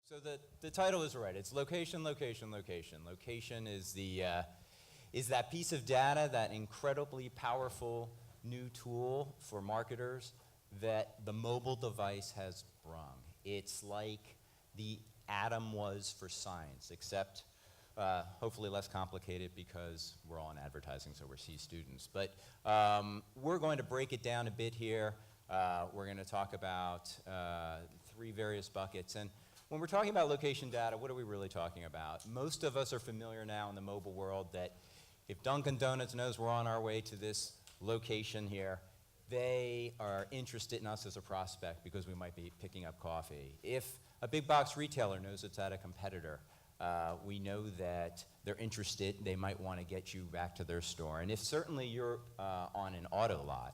So the title is right. It's location, location, location. Location is is that piece of data, that incredibly powerful new tool for marketers that the mobile device has brung. It's like the atom was for science, except hopefully less complicated because we're all in advertising, so we're C students. But we're going to break it down a bit here. We're going to talk about three various buckets. And when we're talking about location data, what are we really talking about? Most of us are familiar now in the mobile world that if Dunkin' Donuts knows we're on our way to this location here, they are interested in us as a prospect because we might be picking up coffee. If a big box retailer knows it's at a competitor, we know that they're interested, they might want to get you back to their store. And if certainly you're on an auto lot,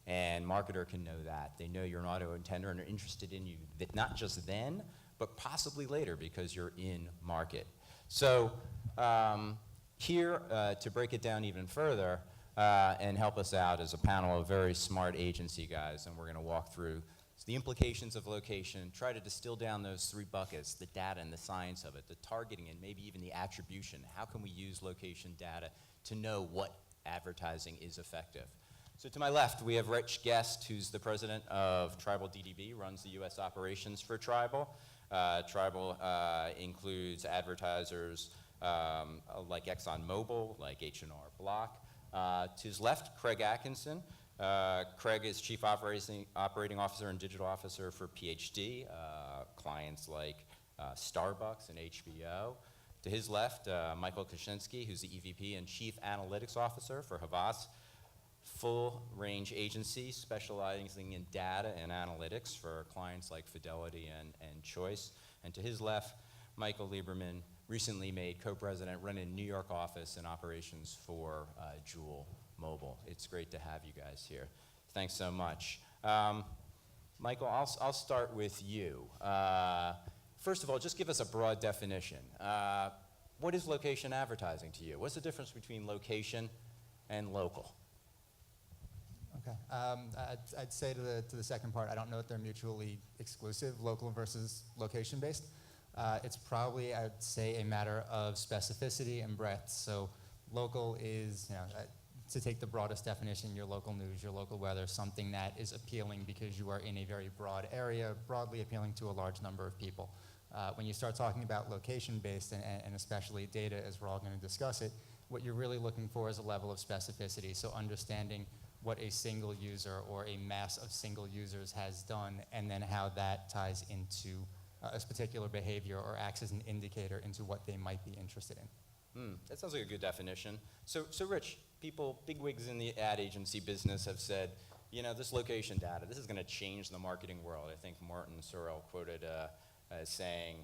and marketer can know that, they know you're an auto intender and are interested in you, not just then, but possibly later because you're in market. So here, to break it down even further and help us out is a panel of very smart agency guys, and we're going to walk through the implications of location, try to distill down those three buckets, the data and the science of it, the targeting and maybe even the attribution. How can we use location data to know what advertising is effective? So to my left, we have Rich Guest, who's the president of Tribal DDB, runs the US operations for Tribal. Tribal includes advertisers like ExxonMobil, like H&R Block. To his left, Craig Atkinson. Craig is Chief Operating Officer and Digital Officer for PhD, clients like Starbucks and HBO. To his left, Michael Kaushansky, who's the EVP and Chief Analytics Officer for Havas, full-range agency specializing in data and analytics for clients like Fidelity and Choice. And to his left, Michael Lieberman, recently made co-president, running New York office and operations for Joule Mobile. It's great to have you guys here. Thanks so much. Michael, I'll start with you. First of all, just give us a broad definition. What is location advertising to you? What's the difference between location and local? Okay. I'd say to the second part, I don't know if they're mutually exclusive, local versus location-based. It's probably, I would say, a matter of specificity and breadth. So local is, to take the broadest definition, your local news, your local weather, something that is appealing because you are in a very broad area, broadly appealing to a large number of people. When you start talking about location-based and especially data, as we're all going to discuss it, what you're really looking for is a level of specificity. So understanding what a single user or a mass of single users has done, and then how that ties into a particular behavior or acts as an indicator into what they might be interested in. That sounds like a good definition. So Rich, bigwigs in the ad agency business have said, this location data, this is going to change the marketing world. I think Martin Sorrell quoted as saying,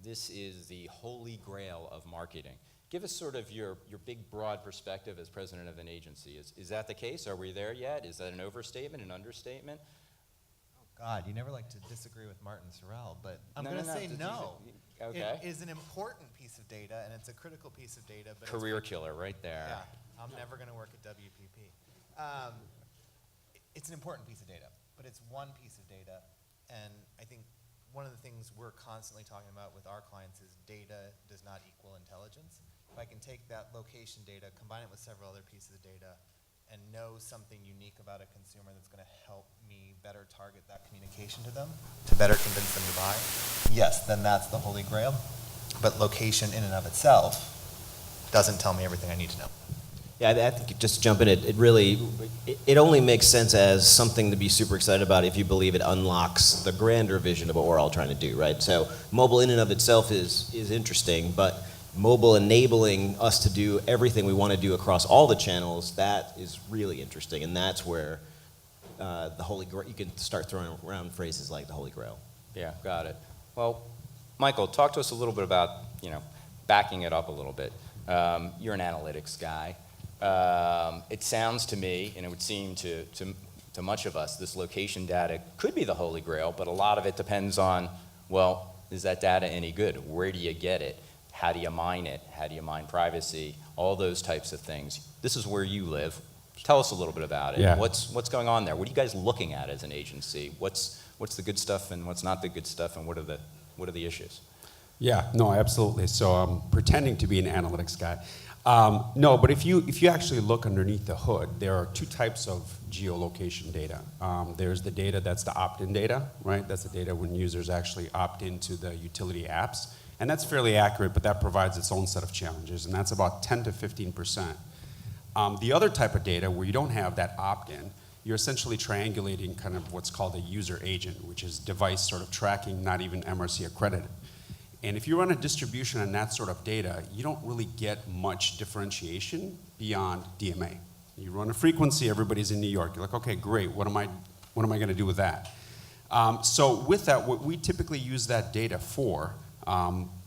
this is the holy grail of marketing. Give us sort of your big, broad perspective as president of an agency. Is that the case? Are we there yet? Is that an overstatement, an understatement? Oh, God, you never like to disagree with Martin Sorrell, but I'm going to say no. Okay. It is an important piece of data, and it's a critical piece of data. But Career killer right there. Yeah, I'm never going to work at WPP. It's an important piece of data, but it's one piece of data, and I think one of the things we're constantly talking about with our clients is data does not equal intelligence. If I can take that location data, combine it with several other pieces of data, and know something unique about a consumer that's going to help me better target that communication to them, to better convince them to buy, yes, then that's the holy grail. But location in and of itself doesn't tell me everything I need to know. Yeah, I think just to jump in, it only makes sense as something to be super excited about if you believe it unlocks the grander vision of what we're all trying to do, right? So mobile in and of itself is interesting, but mobile enabling us to do everything we want to do across all the channels, that is really interesting, and that's where the Holy Grail, you can start throwing around phrases like the Holy Grail. Yeah, got it. Well, Michael, talk to us a little bit about, backing it up a little bit. You're an analytics guy. It sounds to me, and it would seem to much of us, this location data could be the Holy Grail, but a lot of it depends on, well, is that data any good? Where do you get it? How do you mine it? How do you mine privacy? All those types of things. This is where you live. Tell us a little bit about it. Yeah. What's going on there? What are you guys looking at as an agency? What's the good stuff and what's not the good stuff, and what are the What are the issues? Yeah, no, absolutely. So I'm pretending to be an analytics guy. No, but if you actually look underneath the hood, there are two types of geolocation data. There's the data that's the opt-in data, right? That's the data when users actually opt into the utility apps. And that's fairly accurate, but that provides its own set of challenges, and that's about 10 to 15%. The other type of data where you don't have that opt-in, you're essentially triangulating kind of what's called a user agent, which is device sort of tracking, not even MRC accredited. And if you run a distribution on that sort of data, you don't really get much differentiation beyond DMA. You run a frequency, everybody's in New York. You're like, okay, great, what am I going to do with that? So with that, what we typically use that data for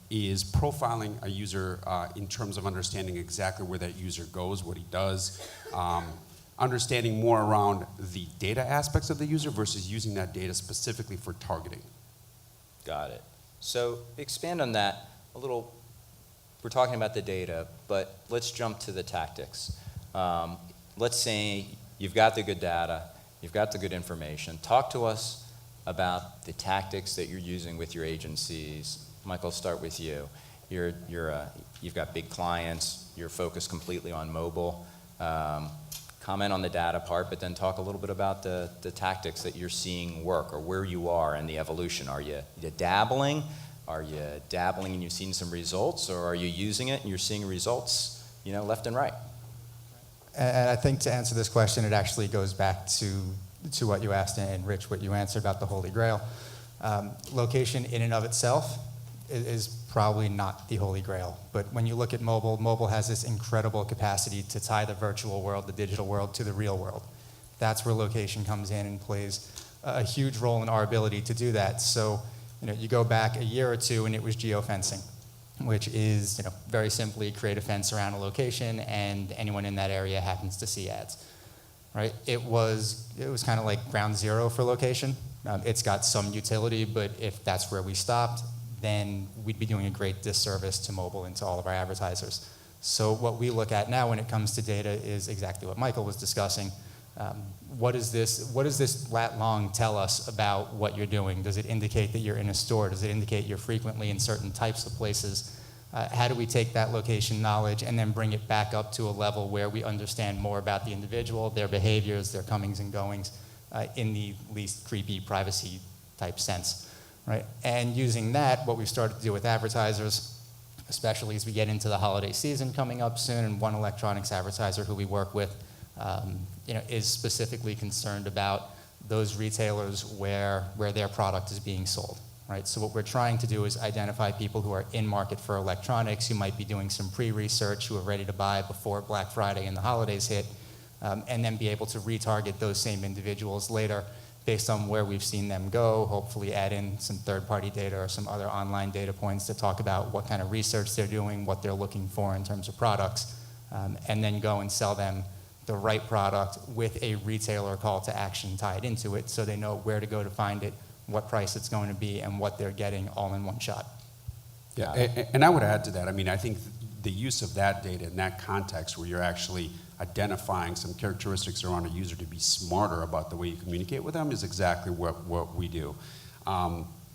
is profiling a user in terms of understanding exactly where that user goes, what he does, understanding more around the data aspects of the user versus using that data specifically for targeting. Got it. So expand on that a little. We're talking about the data, but let's jump to the tactics. Let's say you've got the good data, you've got the good information. Talk to us about the tactics that you're using with your agencies. Michael, I'll start with you. You've got big clients, you're focused completely on mobile. Comment on the data part, but then talk a little bit about the tactics that you're seeing work or where you are in the evolution. Are you dabbling? Are you dabbling and you've seen some results, or are you using it and you're seeing results, left and right? And I think to answer this question, it actually goes back to what you asked, and Rich, what you answered about the Holy Grail. Location in and of itself is probably not the Holy Grail. But when you look at mobile has this incredible capacity to tie the virtual world, the digital world, to the real world. That's where location comes in and plays a huge role in our ability to do that. So, you go back a year or two and it was geofencing, which is, very simply create a fence around a location and anyone in that area happens to see ads, right? It was kind of like ground zero for location. It's got some utility, but if that's where we stopped, then we'd be doing a great disservice to mobile and to all of our advertisers. So what we look at now when it comes to data is exactly what Michael was discussing. What does this lat long tell us about what you're doing? Does it indicate that you're in a store? Does it indicate you're frequently in certain types of places? How do we take that location knowledge and then bring it back up to a level where we understand more about the individual, their behaviors, their comings and goings, in the least creepy privacy type sense? Right? And using that, what we've started to do with advertisers, especially as we get into the holiday season coming up soon, and one electronics advertiser who we work with, is specifically concerned about those retailers where their product is being sold. Right? So what we're trying to do is identify people who are in market for electronics, who might be doing some pre-research, who are ready to buy before Black Friday and the holidays hit, and then be able to retarget those same individuals later based on where we've seen them go, hopefully add in some third-party data or some other online data points to talk about what kind of research they're doing, what they're looking for in terms of products, and then go and sell them the right product with a retailer call to action tied into it so they know where to go to find it, what price it's going to be, and what they're getting all in one shot. Yeah, and I would add to that, I think the use of that data in that context where you're actually identifying some characteristics around a user to be smarter about the way you communicate with them is exactly what we do.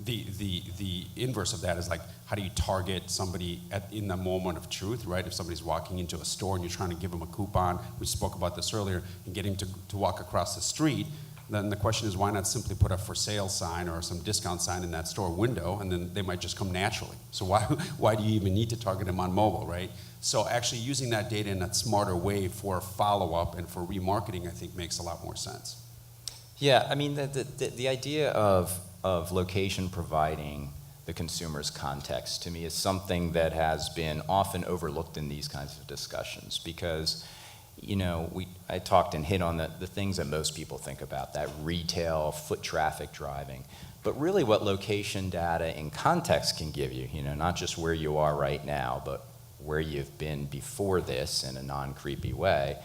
The inverse of that is like, how do you target somebody in the moment of truth, right? If somebody's walking into a store and you're trying to give them a coupon, we spoke about this earlier, and get him to walk across the street, then the question is, why not simply put a for sale sign or some discount sign in that store window, and then they might just come naturally. So why do you even need to target them on mobile, right? So actually using that data in a smarter way for follow-up and for remarketing, I think makes a lot more sense. Yeah, the idea of location providing the consumer's context to me is something that has been often overlooked in these kinds of discussions because, I talked and hit on the things that most people think about, that retail, foot traffic driving. But really what location data in context can give you, not just where you are right now, but where you've been before this in a non-creepy way,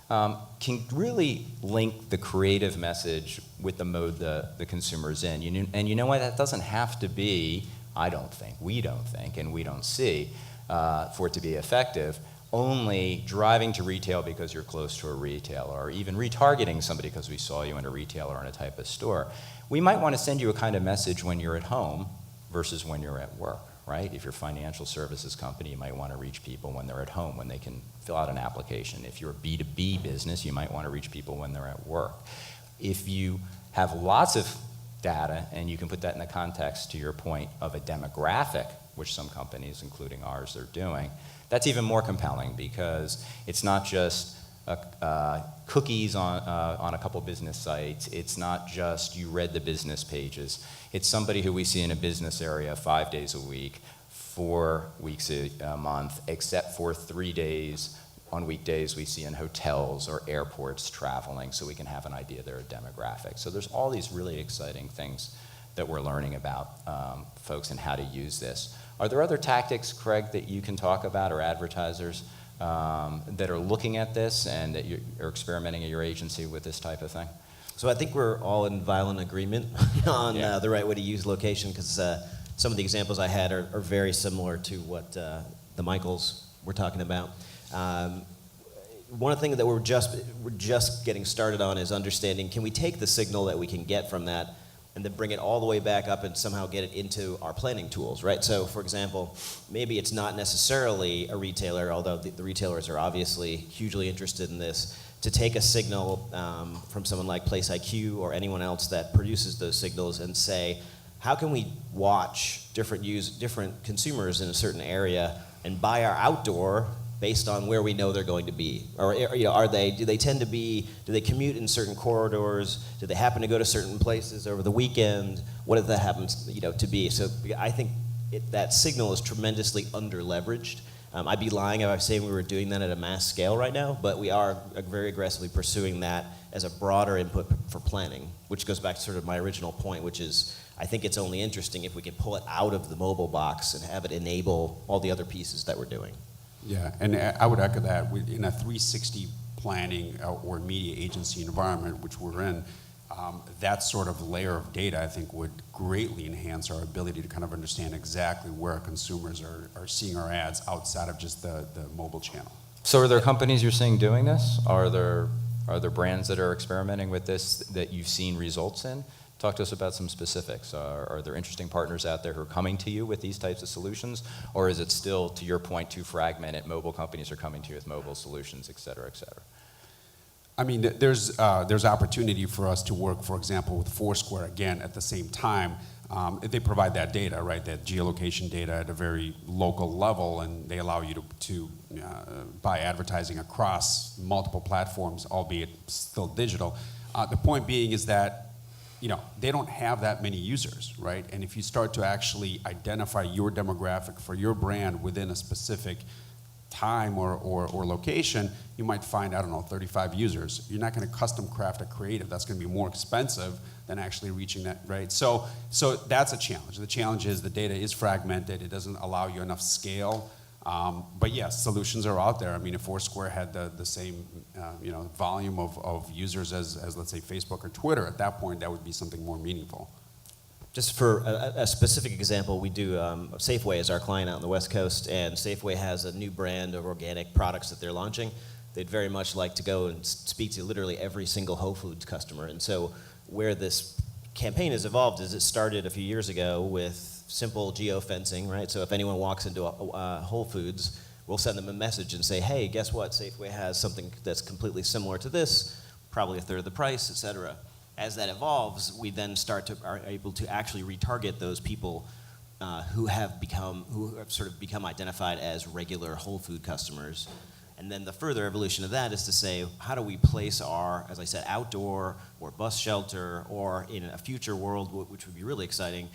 can really link the creative message with the mode the consumer's in. And you know what? That doesn't have to be, I don't think, we don't think, and we don't see, for it to be effective, only driving to retail because you're close to a retailer, or even retargeting somebody because we saw you in a retailer or in a type of store. We might want to send you a kind of message when you're at home versus when you're at work, right? If you're a financial services company, you might want to reach people when they're at home, when they can fill out an application. If you're a B2B business, you might want to reach people when they're at work. If you have lots of data and you can put that in the context, to your point, of a demographic, which some companies, including ours, are doing, that's even more compelling because it's not just cookies on a couple business sites. It's not just you read the business pages. It's somebody who we see in a business area 5 days a week, 4 weeks a month, except for 3 days on weekdays we see in hotels or airports traveling, so we can have an idea of their demographic. So there's all these really exciting things that we're learning about folks and how to use this. Are there other tactics, Craig, that you can talk about, or advertisers that are looking at this and that you're experimenting at your agency with this type of thing? So I think we're all in violent agreement on the right way to use location, because some of the examples I had are very similar to what the Michaels were talking about. One thing that we're just getting started on is understanding, can we take the signal that we can get from that and then bring it all the way back up and somehow get it into our planning tools, right? So, for example, maybe it's not necessarily a retailer, although the retailers are obviously hugely interested in this, to take a signal from someone like Place IQ or anyone else that produces those signals and say, how can we watch different consumers in a certain area and buy our outdoor based on where we know they're going to be? Or do they commute in certain corridors? Do they happen to go to certain places over the weekend? What if that happens to be? So I think that signal is tremendously under-leveraged. I'd be lying if I was saying we were doing that at a mass scale right now, but we are very aggressively pursuing that as a broader input for planning, which goes back to sort of my original point, which is I think it's only interesting if we can pull it out of the mobile box and have it enable all the other pieces that we're doing. Yeah, and I would echo that. In a 360 planning or media agency environment, which we're in, that sort of layer of data, I think, would greatly enhance our ability to kind of understand exactly where consumers are seeing our ads outside of just the mobile channel. So are there companies you're seeing doing this? Are there brands that are experimenting with this that you've seen results in? Talk to us about some specifics. Are there interesting partners out there who are coming to you with these types of solutions? Or is it still, to your point, too fragmented? Mobile companies are coming to you with mobile solutions, et cetera, et cetera. I mean, there's opportunity for us to work, for example, with Foursquare, again, at the same time. They provide that data, right, that geolocation data at a very local level, and they allow you to buy advertising across multiple platforms, albeit still digital. The point being is that they don't have that many users, right? And if you start to actually identify your demographic for your brand within a specific time or location, you might find, 35 users. You're not going to custom craft a creative. That's going to be more expensive than actually reaching that, right? So that's a challenge. The challenge is the data is fragmented. It doesn't allow you enough scale. But yes, solutions are out there. I mean, if Foursquare had the same volume of users as let's say Facebook or Twitter, at that point that would be something more meaningful. Just for a specific example, we do Safeway is our client out on the West Coast, and Safeway has a new brand of organic products that they're launching. They'd very much like to go and speak to literally every single Whole Foods customer. And so where this campaign has evolved is it started a few years ago with simple geofencing, right? So if anyone walks into a Whole Foods, we'll send them a message and say, hey, guess what? Safeway has something that's completely similar to this, probably a third of the price, et cetera. As that evolves, we then are able to actually retarget those people who have sort of become identified as regular Whole Food customers. And then the further evolution of that is to say, how do we place our, as I said, outdoor or bus shelter, or in a future world, which would be really exciting,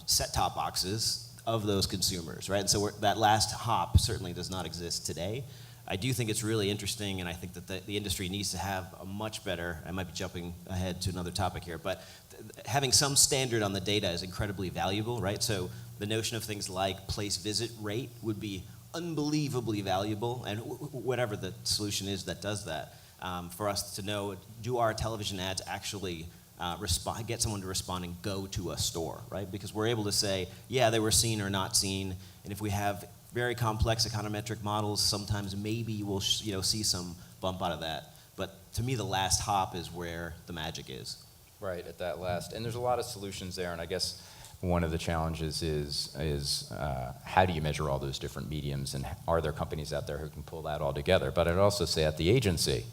set-top boxes of those consumers, right? And so that last hop certainly does not exist today. I do think it's really interesting, and I think that the industry needs to have a much better, I might be jumping ahead to another topic here, but having some standard on the data is incredibly valuable, right? So the notion of things like place visit rate would be unbelievably valuable, and whatever the solution is that does that, for us to know, do our television ads actually get someone to respond and go to a store, right? Because we're able to say, yeah, they were seen or not seen, and if we have very complex econometric models, sometimes maybe we'll see some bump out of that. But to me, the last hop is where the magic is. Right, at that last. And there's a lot of solutions there, and I guess one of the challenges is how do you measure all those different mediums, and are there companies out there who can pull that all together? But I'd also say at the agency,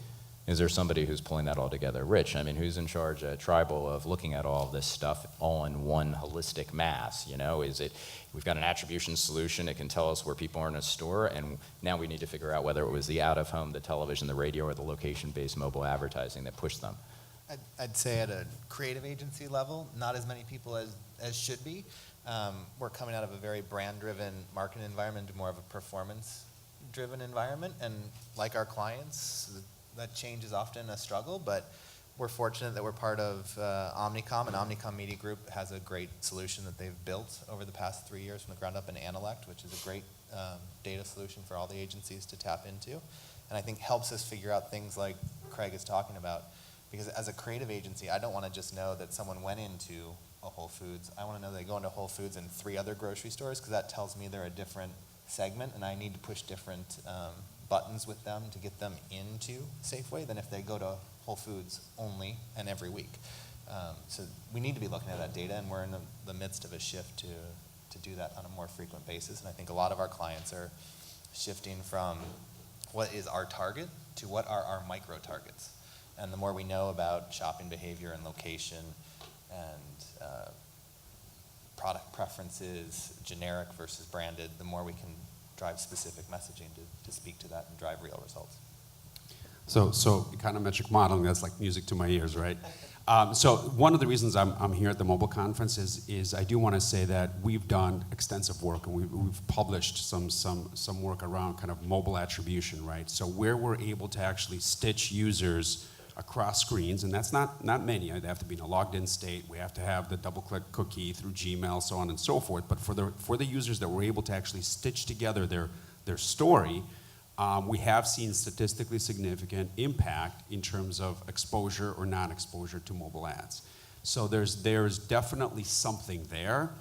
is there somebody who's pulling that all together? Rich, I mean, who's in charge at Tribal of looking at all of this stuff all in one holistic mass? You know, is it, we've got an attribution solution, it can tell us where people are in a store, and now we need to figure out whether it was the out-of-home, the television, the radio, or the location-based mobile advertising that pushed them. I'd say at a creative agency level, not as many people as should be. We're coming out of a very brand-driven marketing environment to more of a performance-driven environment, and like our clients, that change is often a struggle, but we're fortunate that we're part of Omnicom, and Omnicom Media Group has a great solution that they've built over the past 3 years from the ground up in Analect, which is a great data solution for all the agencies to tap into, and I think helps us figure out things like Craig is talking about. Because as a creative agency, I don't want to just know that someone went into a Whole Foods. I want to know they go into Whole Foods and 3 other grocery stores, because that tells me they're a different segment, and I need to push different buttons with them to get them into Safeway than if they go to Whole Foods only and every week. So we need to be looking at that data, and we're in the midst of a shift to do that on a more frequent basis. And I think a lot of our clients are shifting from what is our target to what are our micro targets. And the more we know about shopping behavior and location and product preferences, generic versus branded, the more we can drive specific messaging to speak to that and drive real results. So econometric modeling, that's like music to my ears, right? So one of the reasons I'm here at the mobile conference is I do want to say that we've done extensive work, and we've published some work around kind of mobile attribution, right? So where we're able to actually stitch users across screens, and that's not many. They have to be in a logged in state. We have to have the double-click cookie through Gmail, so on and so forth. But for the users that we're able to actually stitch together their story, we have seen statistically significant impact in terms of exposure or non-exposure to mobile ads. So there's definitely something there.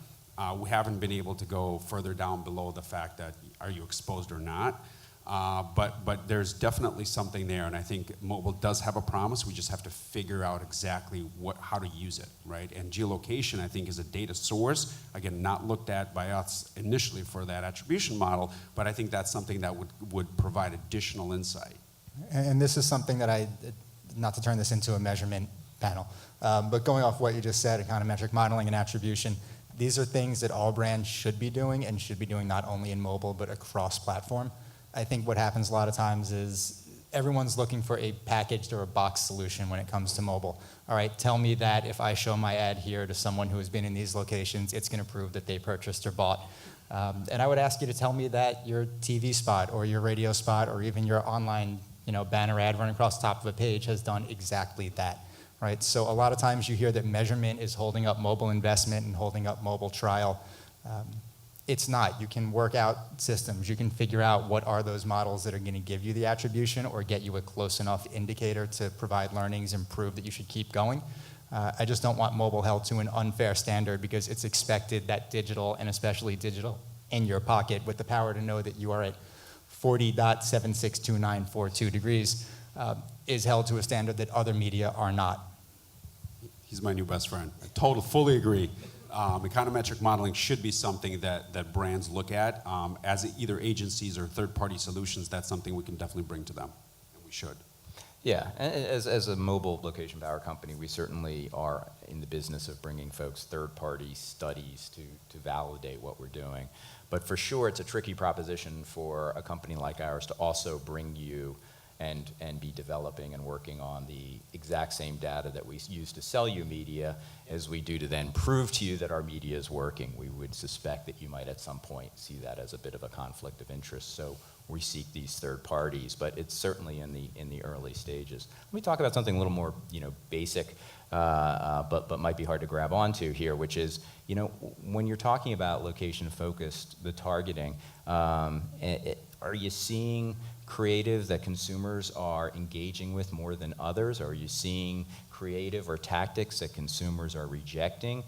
We haven't been able to go further down below the fact that are you exposed or not. But there's definitely something there, and I think mobile does have a promise. We just have to figure out exactly how to use it, right? And geolocation, I think, is a data source. Again, not looked at by us initially for that attribution model, but I think that's something that would provide additional insight. And this is something that not to turn this into a measurement panel, but going off what you just said, econometric modeling and attribution, these are things that all brands should be doing, and should be doing not only in mobile, but across platform. I think what happens a lot of times is everyone's looking for a packaged or a box solution when it comes to mobile. All right, tell me that if I show my ad here to someone who has been in these locations, it's going to prove that they purchased or bought. And I would ask you to tell me that your TV spot or your radio spot or even your online banner ad running across the top of a page has done exactly that. Right? So a lot of times you hear that measurement is holding up mobile investment and holding up mobile trial. It's not. You can work out systems. You can figure out what are those models that are going to give you the attribution or get you a close enough indicator to provide learnings and prove that you should keep going. I just don't want mobile held to an unfair standard, because it's expected that digital, and especially digital in your pocket with the power to know that you are at 40.762942 degrees, is held to a standard that other media are not. He's my new best friend. I fully agree. Econometric modeling should be something that brands look at as either agencies or third-party solutions. That's something we can definitely bring to them, and we should. Yeah, and as a mobile location power company, we certainly are in the business of bringing folks third-party studies to validate what we're doing. But for sure, it's a tricky proposition for a company like ours to also bring you and be developing and working on the exact same data that we use to sell you media as we do to then prove to you that our media is working. We would suspect that you might at some point see that as a bit of a conflict of interest. So we seek these third parties, but it's certainly in the early stages. Let me talk about something a little more basic, but might be hard to grab onto here, which is when you're talking about location focused, the targeting, are you seeing creative that consumers are engaging with more than others? Are you seeing creative or tactics that consumers are rejecting?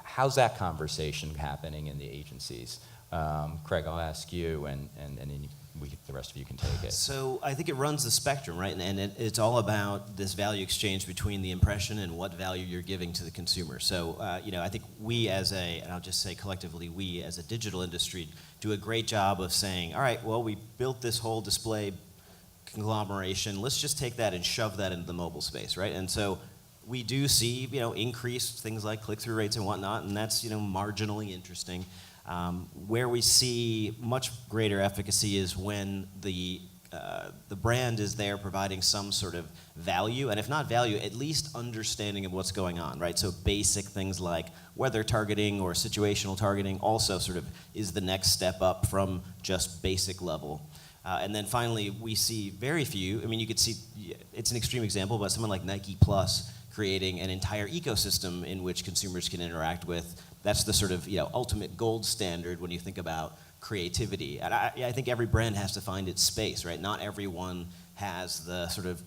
How's that conversation happening in the agencies? Craig, I'll ask you, and then the rest of you can take it. So I think it runs the spectrum, right? And it's all about this value exchange between the impression and what value you're giving to the consumer. So, I think and I'll just say collectively, we as a digital industry do a great job of saying, all right, well, we built this whole display conglomeration. Let's just take that and shove that into the mobile space, right? And so we do see, increased things like click-through rates and whatnot, and that's, marginally interesting. Where we see much greater efficacy is when the brand is there providing some sort of value, and if not value, at least understanding of what's going on, right? So basic things like weather targeting or situational targeting also sort of is the next step up from just basic level. And then finally, we see very few, you could see, it's an extreme example, but someone like Nike Plus creating an entire ecosystem in which consumers can interact with. That's the sort of ultimate gold standard when you think about creativity. And I think every brand has to find its space, right? Not everyone has the sort of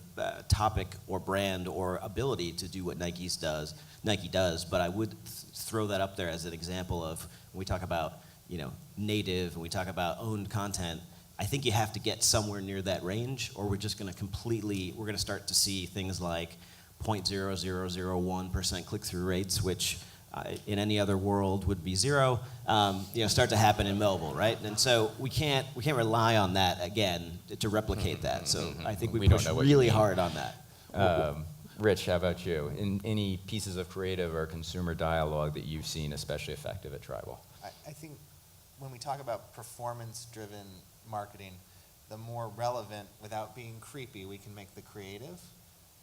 topic or brand or ability to do what Nike does, but I would throw that up there as an example of when we talk about native and we talk about owned content. I think you have to get somewhere near that range, or we're just going to start to see things like 0.0001% click-through rates, which in any other world would be zero, start to happen in mobile, right? And so we can't rely on that again to replicate that. So I think we push really hard on that. Rich, how about you? In any pieces of creative or consumer dialogue that you've seen especially effective at Tribal? I think when we talk about performance-driven marketing, the more relevant, without being creepy, we can make the creative,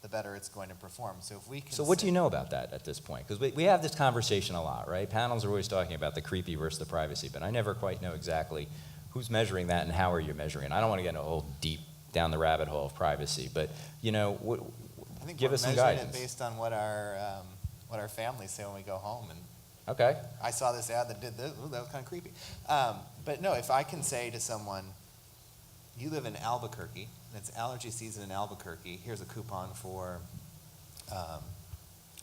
the better it's going to perform. So if we can. So what do you know about that at this point? Because we have this conversation a lot, right? Panels are always talking about the creepy versus the privacy, but I never quite know exactly who's measuring that and how are you measuring it. I don't want to get into a whole deep down the rabbit hole of privacy, but I think give we're us some measuring guidance. it based on what our families say when we go home. And Okay. I saw this ad that did this. Ooh, that was kind of creepy. But no, if I can say to someone, you live in Albuquerque, and it's allergy season in Albuquerque, here's a coupon for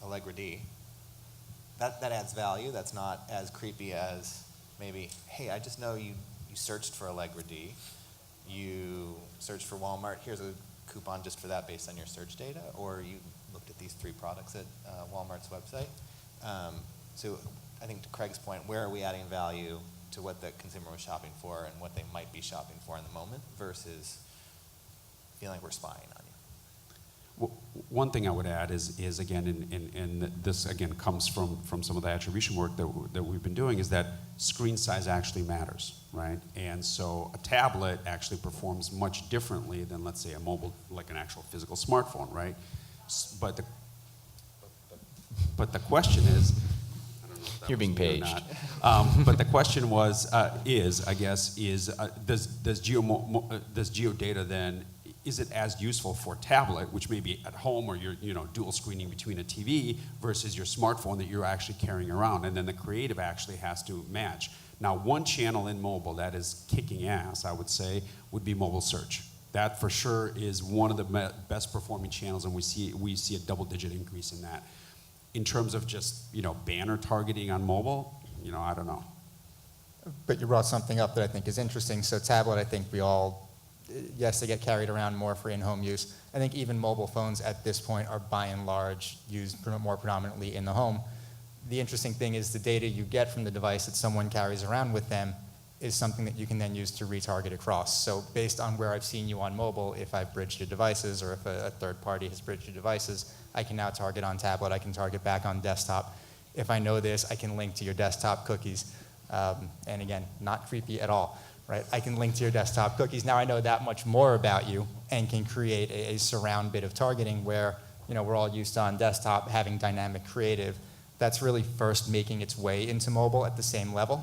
Allegra D. That adds value. That's not as creepy as maybe, hey, I just know you searched for Allegra D. You searched for Walmart. Here's a coupon just for that based on your search data. Or you looked at these 3 products at Walmart's website. So I think to Craig's point, where are we adding value to what the consumer was shopping for and what they might be shopping for in the moment versus feeling like we're spying on you? Well, one thing I would add is again, and this again comes from some of the attribution work that we've been doing, is that screen size actually matters, right? And so a tablet actually performs much differently than, let's say, a mobile, like an actual physical smartphone, right? But the question is, I don't know if that You're being was me or paged. not. But the question does geo data then, is it as useful for tablet, which may be at home or you're dual screening between a TV versus your smartphone that you're actually carrying around, and then the creative actually has to match. Now, one channel in mobile that is kicking ass, I would say, would be mobile search. That for sure is one of the best performing channels, and we see a double-digit increase in that. In terms of just banner targeting on mobile, I don't know. But you brought something up that I think is interesting. So tablet, I think we all, yes, they get carried around more for in-home use. I think even mobile phones at this point are by and large used more predominantly in the home. The interesting thing is the data you get from the device that someone carries around with them is something that you can then use to retarget across. So based on where I've seen you on mobile, if I've bridged your devices or if a third party has bridged your devices, I can now target on tablet, I can target back on desktop. If I know this, I can link to your desktop cookies. And again, not creepy at all, right? I can link to your desktop cookies. Now I know that much more about you and can create a surround bit of targeting where we're all used to on desktop having dynamic creative. That's really first making its way into mobile at the same level,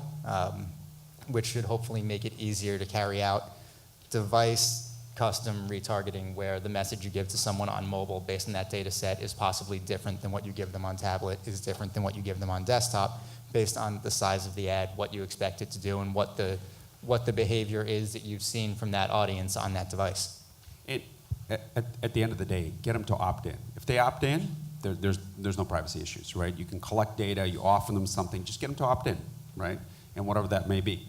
which should hopefully make it easier to carry out device custom retargeting where the message you give to someone on mobile based on that data set is possibly different than what you give them on tablet, is different than what you give them on desktop based on the size of the ad, what you expect it to do, and what the behavior is that you've seen from that audience on that device. At the end of the day, get them to opt in. If they opt in, there's no privacy issues, right? You can collect data, you offer them something, just get them to opt in, right? And whatever that may be.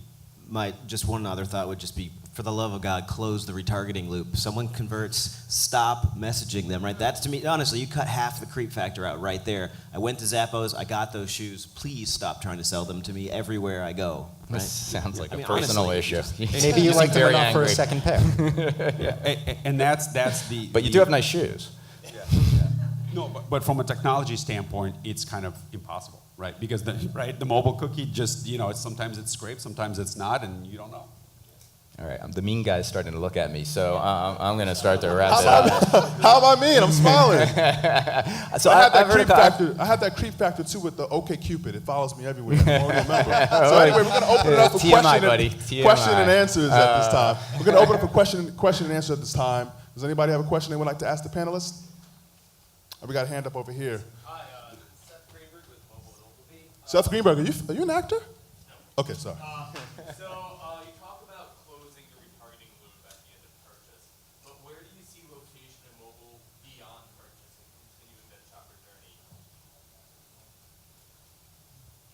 Just one other thought would just be for the love of God, close the retargeting loop. Someone converts, stop messaging them, right? That's, to me, honestly, you cut half the creep factor out right there. I went to Zappos, I got those shoes. Please stop trying to sell them to me everywhere I go. Right? This sounds like I a mean, personal honestly, issue. Maybe you like them very enough for a angry. second pair. And that's the. But you do have nice shoes. No, but from a technology standpoint, it's kind of impossible, right? Because the mobile cookie just, sometimes it's scraped, sometimes it's not, and you don't know. All right, the mean guy's starting to look at me, so I'm going to start to wrap it up. How about me? And I'm smiling. So I I've heard I have that creep factor too with the OkCupid. It follows me everywhere. I'm already a member. So anyway, we're going to open it up for TMI, buddy. TMI. question and answers at this time. We're going to open up for question and answer at this time. Does anybody have a question they would like to ask the panelists? We got a hand up over here. Hi, Seth Greenberg with Mobile Ogilvy. Seth Greenberg, are you an actor? No. Okay, sorry. So you talk about closing the retargeting loop at the end of purchase, but where do you see location and mobile beyond purchase and continuing that shopper journey?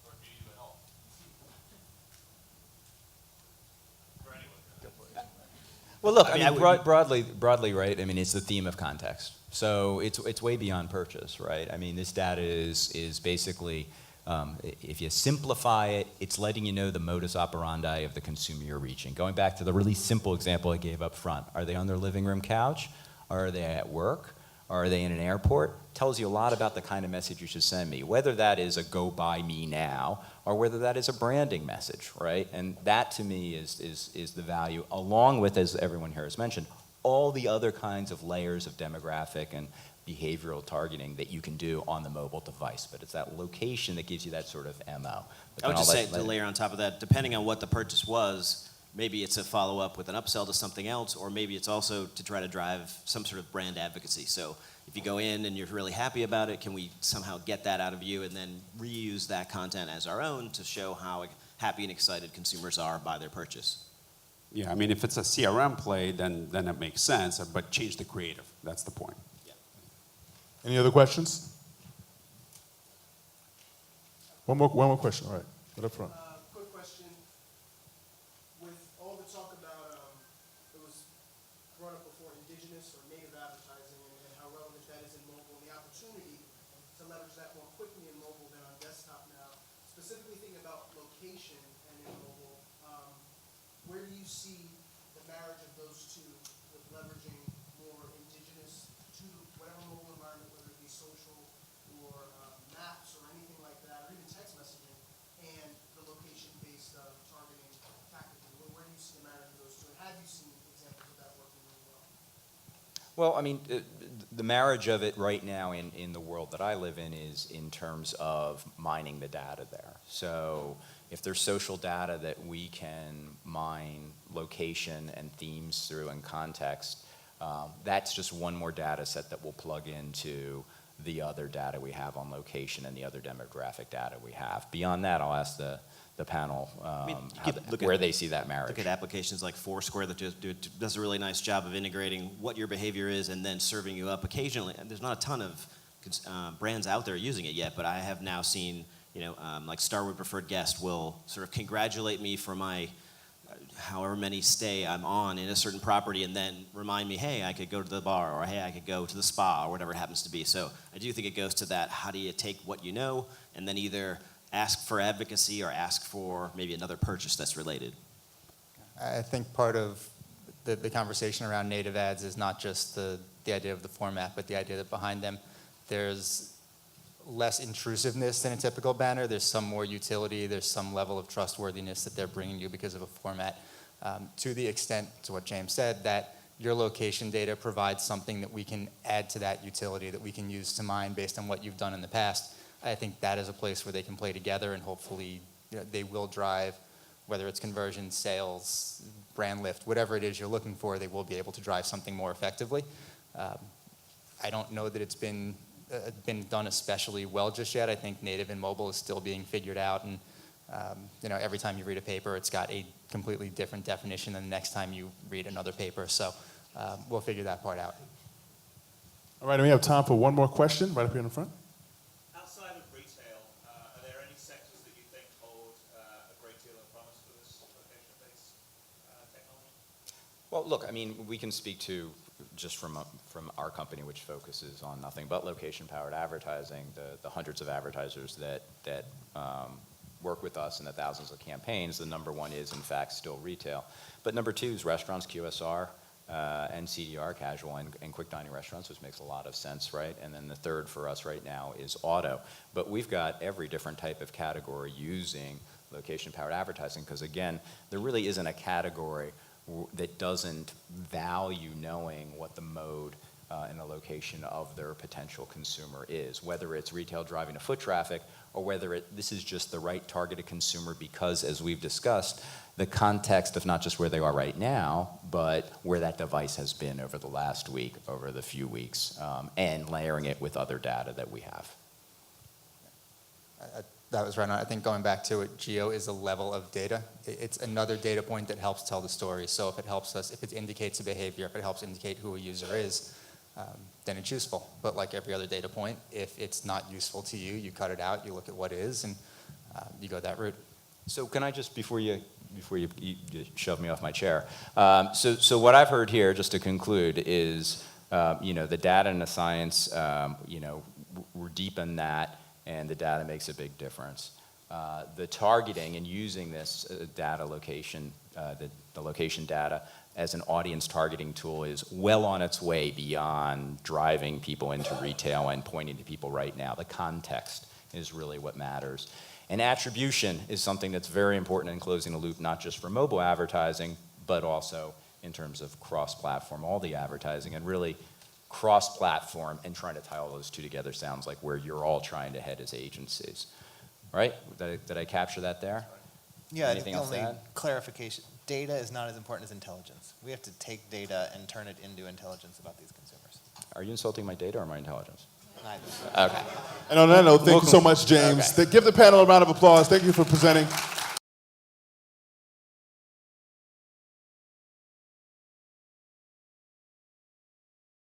Or do you at all? For anyone. Well, look, I I mean, would- broadly, right? I mean, it's the theme of context. So it's way beyond purchase, right? I mean, this data is basically, if you simplify it, it's letting you know the modus operandi of the consumer you're reaching. Going back to the really simple example I gave up front, are they on their living room couch? Are they at work? Are they in an airport? Tells you a lot about the kind of message you should send me, whether that is a go buy me now or whether that is a branding message, right? And that to me is the value, along with, as everyone here has mentioned, all the other kinds of layers of demographic and behavioral targeting that you can do on the mobile device. But it's that location that gives you that sort of MO. But I would then just I'll say, let- to layer on top of that, depending on what the purchase was, maybe it's a follow-up with an upsell to something else, or maybe it's also to try to drive some sort of brand advocacy. So if you go in and you're really happy about it, can we somehow get that out of you and then reuse that content as our own to show how happy and excited consumers are by their purchase? Yeah, I mean, if it's a CRM play, then it makes sense, but change the creative. That's the point. Any other questions? One more question. All right, right up front. Quick question. With all the talk about, it was brought up before, indigenous or native advertising and how relevant that is in mobile, and the opportunity to leverage that more quickly in mobile than on desktop now. Specifically thinking about location and in mobile, where do you see the marriage of those two with leveraging more indigenous to whatever mobile environment, whether it be social or maps or anything like that, or even text messaging, and the location-based targeting tactically? Where do you see the marriage of those two? And have you seen examples of that working really well? Well, I mean, the marriage of it right now in the world that I live in is in terms of mining the data there. So if there's social data that we can mine location and themes through and context, that's just one more data set that we'll plug into the other data we have on location and the other demographic data we have. Beyond that, I'll ask the panel you could look where at- they see that marriage. Look at applications like Foursquare that does a really nice job of integrating what your behavior is and then serving you up occasionally. And there's not a ton of brands out there using it yet, but I have now seen, like Starwood Preferred Guest will sort of congratulate me for my however many stay I'm on in a certain property and then remind me, hey, I could go to the bar, or hey, I could go to the spa, or whatever it happens to be. So I do think it goes to that, how do you take what you know and then either ask for advocacy or ask for maybe another purchase that's related? I think part of the conversation around native ads is not just the idea of the format, but the idea that behind them there's less intrusiveness than a typical banner. There's some more utility. There's some level of trustworthiness that they're bringing you because of a format. To the extent, to what James said, that your location data provides something that we can add to that utility that we can use to mine based on what you've done in the past. I think that is a place where they can play together, and hopefully they will drive, whether it's conversion, sales, brand lift, whatever it is you're looking for, they will be able to drive something more effectively. I don't know that it's been done especially well just yet. I think native and mobile is still being figured out, and every time you read a paper, it's got a completely different definition than the next time you read another paper. So we'll figure that part out. All right, and we have time for one more question right up here in the front. Outside of retail, are there any sectors that you think hold a great deal of promise for this location-based technology? Well, look, I mean, we can speak to, just from our company, which focuses on nothing but location-powered advertising, the hundreds of advertisers that work with us and the thousands of campaigns. The number one is, in fact, still retail. But number two is restaurants, QSR, and CDR, casual and quick dining restaurants, which makes a lot of sense, right? And then the third for us right now is auto. But we've got every different type of category using location-powered advertising, because again, there really isn't a category that doesn't value knowing what the mode and the location of their potential consumer is, whether it's retail driving to foot traffic or whether this is just the right targeted consumer because, as we've discussed, the context of not just where they are right now, but where that device has been over the last week, over the few weeks, and layering it with other data that we have. That was right on. I think going back to it, geo is a level of data. It's another data point that helps tell the story. So if it helps us, if it indicates a behavior, if it helps indicate who a user is, then it's useful. But like every other data point, if it's not useful to you, you cut it out, you look at what is, and you go that route. So can I just, before you shove me off my chair, so what I've heard here, just to conclude, is the data and the science, we're deep in that, and the data makes a big difference. The targeting and using this data location, the location data as an audience targeting tool is well on its way beyond driving people into retail and pointing to people right now. The context is really what matters. And attribution is something that's very important in closing the loop, not just for mobile advertising, but also in terms of cross-platform, all the advertising, and really cross-platform and trying to tie all those two together sounds like where you're all trying to head as agencies. Right? Did I capture that there? Yeah, Anything I else think to the only add? clarification, data is not as important as intelligence. We have to take data and turn it into intelligence about these consumers. Are you insulting my data or my intelligence? Neither. Okay. And on that note, thank you so much, James. Okay. Give the panel a round of applause. Thank you for presenting.